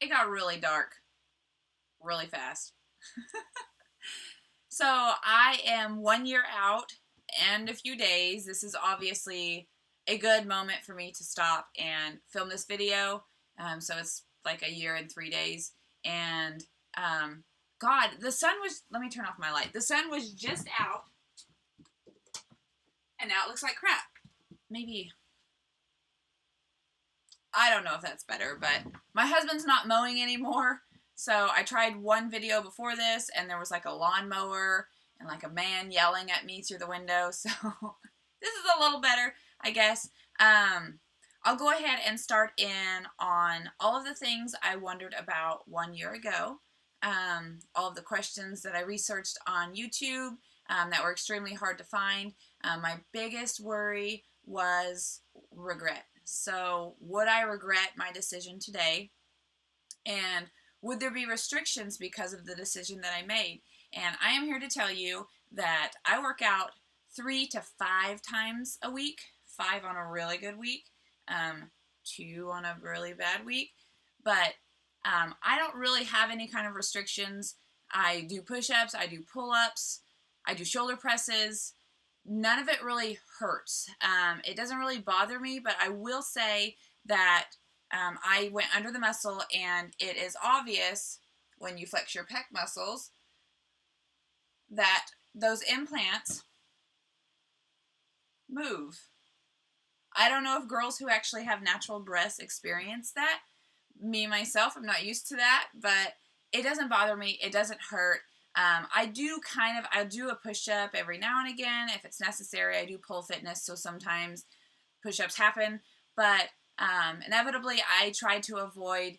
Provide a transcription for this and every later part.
it got really dark really fast. So I am 1 year out and a few days. This is obviously a good moment for me to stop and film this video. So it's like a year and 3 days. And God, the sun was, let me turn off my light. The sun was just out and now it looks like crap. Maybe, I don't know if that's better, but my husband's not mowing anymore. So I tried one video before this and there was like a lawnmower and like a man yelling at me through the window. So this is a little better, I guess. I'll go ahead and start in on all of the things I wondered about 1 year ago. All of the questions that I researched on YouTube that were extremely hard to find. My biggest worry was regret. So would I regret my decision today? And would there be restrictions because of the decision that I made? And I am here to tell you that I work out 3 to 5 times a week, 5 on a really good week, 2 on a really bad week. But I don't really have any kind of restrictions. I do push-ups, I do pull-ups, I do shoulder presses. None of it really hurts. It doesn't really bother me, but I will say that I went under the muscle, and it is obvious when you flex your pec muscles that those implants move. I don't know if girls who actually have natural breasts experience that. Me, myself, I'm not used to that, but it doesn't bother me. It doesn't hurt. I do a push-up every now and again. If it's necessary, I do pole fitness, so sometimes push-ups happen. But inevitably, I try to avoid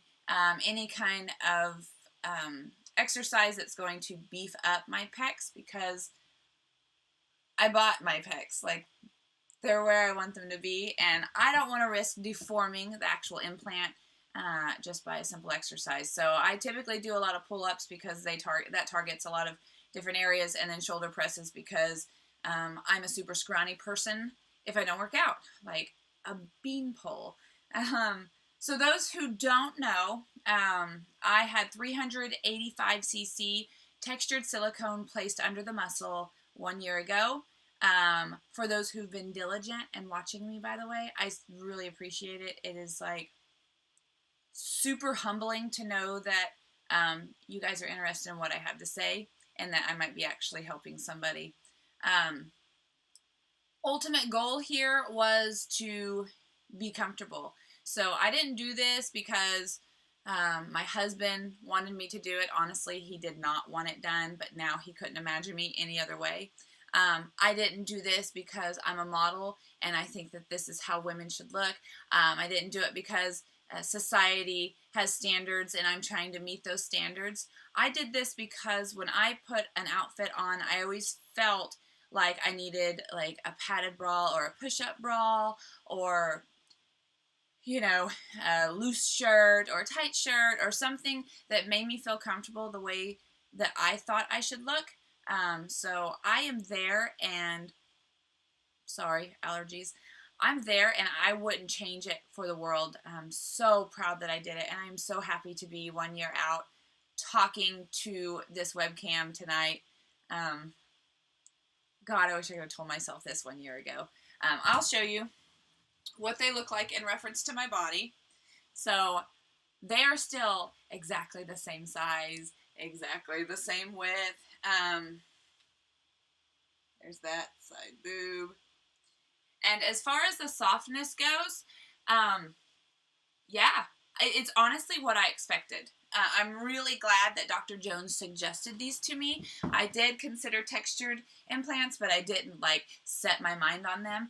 any kind of exercise that's going to beef up my pecs because I bought my pecs. Like, they're where I want them to be, and I don't want to risk deforming the actual implant just by a simple exercise. So I typically do a lot of pull-ups because that targets a lot of different areas, and then shoulder presses because I'm a super scrawny person if I don't work out, like a beanpole. So those who don't know, I had 385cc textured silicone placed under the muscle 1 year ago. For those who've been diligent and watching me, by the way, I really appreciate it. It is like super humbling to know that you guys are interested in what I have to say and that I might be actually helping somebody. Ultimate goal here was to be comfortable. So I didn't do this because my husband wanted me to do it. Honestly, he did not want it done, but now he couldn't imagine me any other way. I didn't do this because I'm a model and I think that this is how women should look. I didn't do it because society has standards and I'm trying to meet those standards. I did this because when I put an outfit on, I always felt like I needed like a padded bra or a push-up bra or, you know, a loose shirt or a tight shirt or something that made me feel comfortable the way that I thought I should look. So I am there, and sorry, allergies. I'm there and I wouldn't change it for the world. I'm so proud that I did it, and I'm so happy to be 1 year out talking to this webcam tonight. God, I wish I could have told myself this 1 year ago. I'll show you what they look like in reference to my body. So they are still exactly the same size, exactly the same width. There's that side boob. And as far as the softness goes, yeah, it's honestly what I expected. I'm really glad that Dr. Jones suggested these to me. I did consider textured implants, but I didn't like set my mind on them.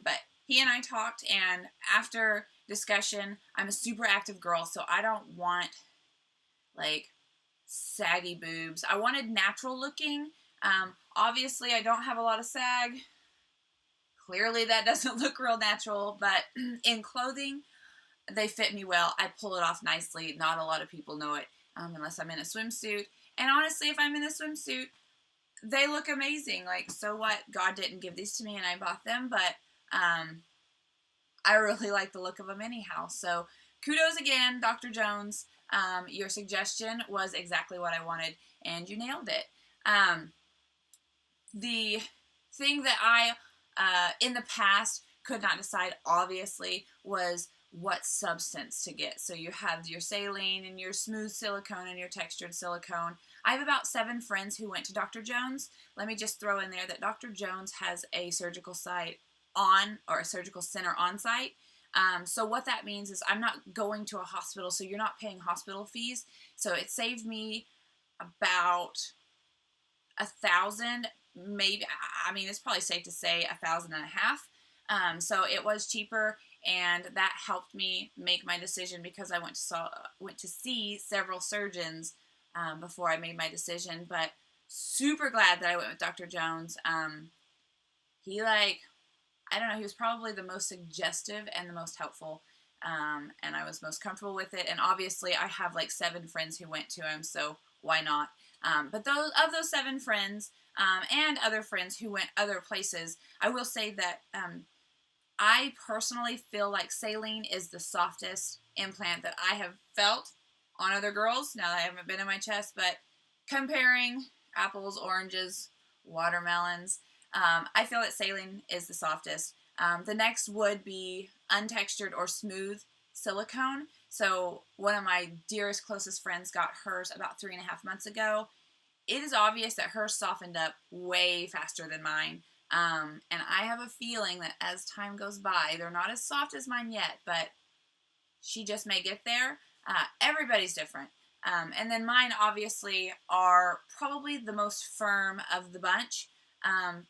But he and I talked, and after discussion, I'm a super active girl, so I don't want like saggy boobs. I wanted natural looking. Obviously, I don't have a lot of sag. Clearly, that doesn't look real natural, but in clothing, they fit me well. I pull it off nicely. Not a lot of people know it unless I'm in a swimsuit. And honestly, if I'm in a swimsuit, they look amazing. Like, so what? God didn't give these to me and I bought them, but I really like the look of them anyhow. So kudos again, Dr. Jones. Your suggestion was exactly what I wanted, and you nailed it. The thing that I, in the past, could not decide, obviously, was what substance to get. So you have your saline and your smooth silicone and your textured silicone. I have about 7 friends who went to Dr. Jones. Let me just throw in there that Dr. Jones has a surgical site on, or a surgical center on site. So what that means is I'm not going to a hospital, so you're not paying hospital fees. So it saved me about $1,000, maybe. I mean, it's probably safe to say $1,500. So it was cheaper, and that helped me make my decision because I went to see several surgeons before I made my decision. But super glad that I went with Dr. Jones. He I don't know, he was probably the most suggestive and the most helpful, and I was most comfortable with it. And obviously, I have 7 friends who went to him, so why not? But those 7 friends and other friends who went other places, I will say that I personally feel like saline is the softest implant that I have felt on other girls. Now that I haven't been in my chest, but comparing apples, oranges, watermelons, I feel that saline is the softest. The next would be untextured or smooth silicone. So one of my dearest, closest friends got hers about 3.5 months ago. It is obvious that hers softened up way faster than mine. And I have a feeling that as time goes by, they're not as soft as mine yet, but she just may get there. Everybody's different. And then mine obviously are probably the most firm of the bunch,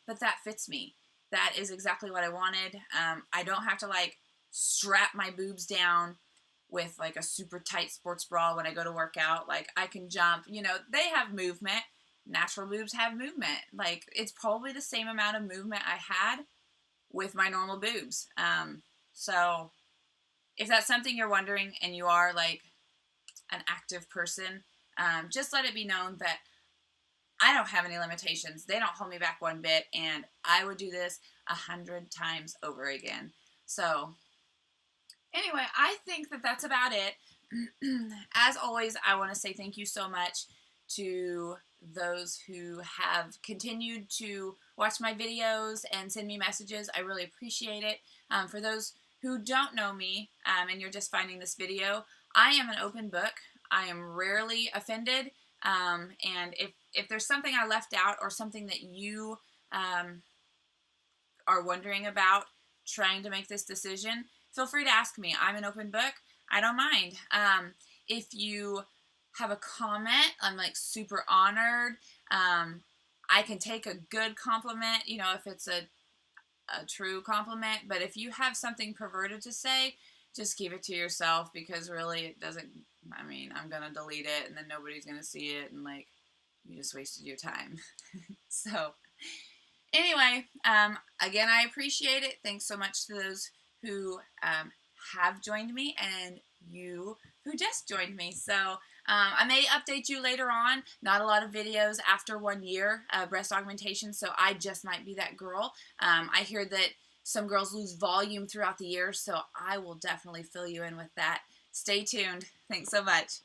but that fits me. That is exactly what I wanted. I don't have to strap my boobs down with a super tight sports bra when I go to work out. I can jump. They have movement. Natural boobs have movement. It's probably the same amount of movement I had with my normal boobs. So if that's something you're wondering and you are an active person, just let it be known that I don't have any limitations. They don't hold me back one bit, and I would do this 100 times over again. So anyway, I think that that's about it. As always, I want to say thank you so much to those who have continued to watch my videos and send me messages. I really appreciate it. For those who don't know me and you're just finding this video, I am an open book. I am rarely offended. And if there's something I left out or something that you are wondering about trying to make this decision, feel free to ask me. I'm an open book. I don't mind. If you have a comment, I'm super honored. I can take a good compliment, if it's a true compliment. But if you have something perverted to say, just keep it to yourself, because really it doesn't, I'm going to delete it and then nobody's going to see it, and you just wasted your time. So anyway, again, I appreciate it. Thanks so much to those who have joined me and you who just joined me. So I may update you later on. Not a lot of videos after 1 year breast augmentation, so I just might be that girl. I hear that some girls lose volume throughout the year, so I will definitely fill you in with that. Stay tuned. Thanks so much.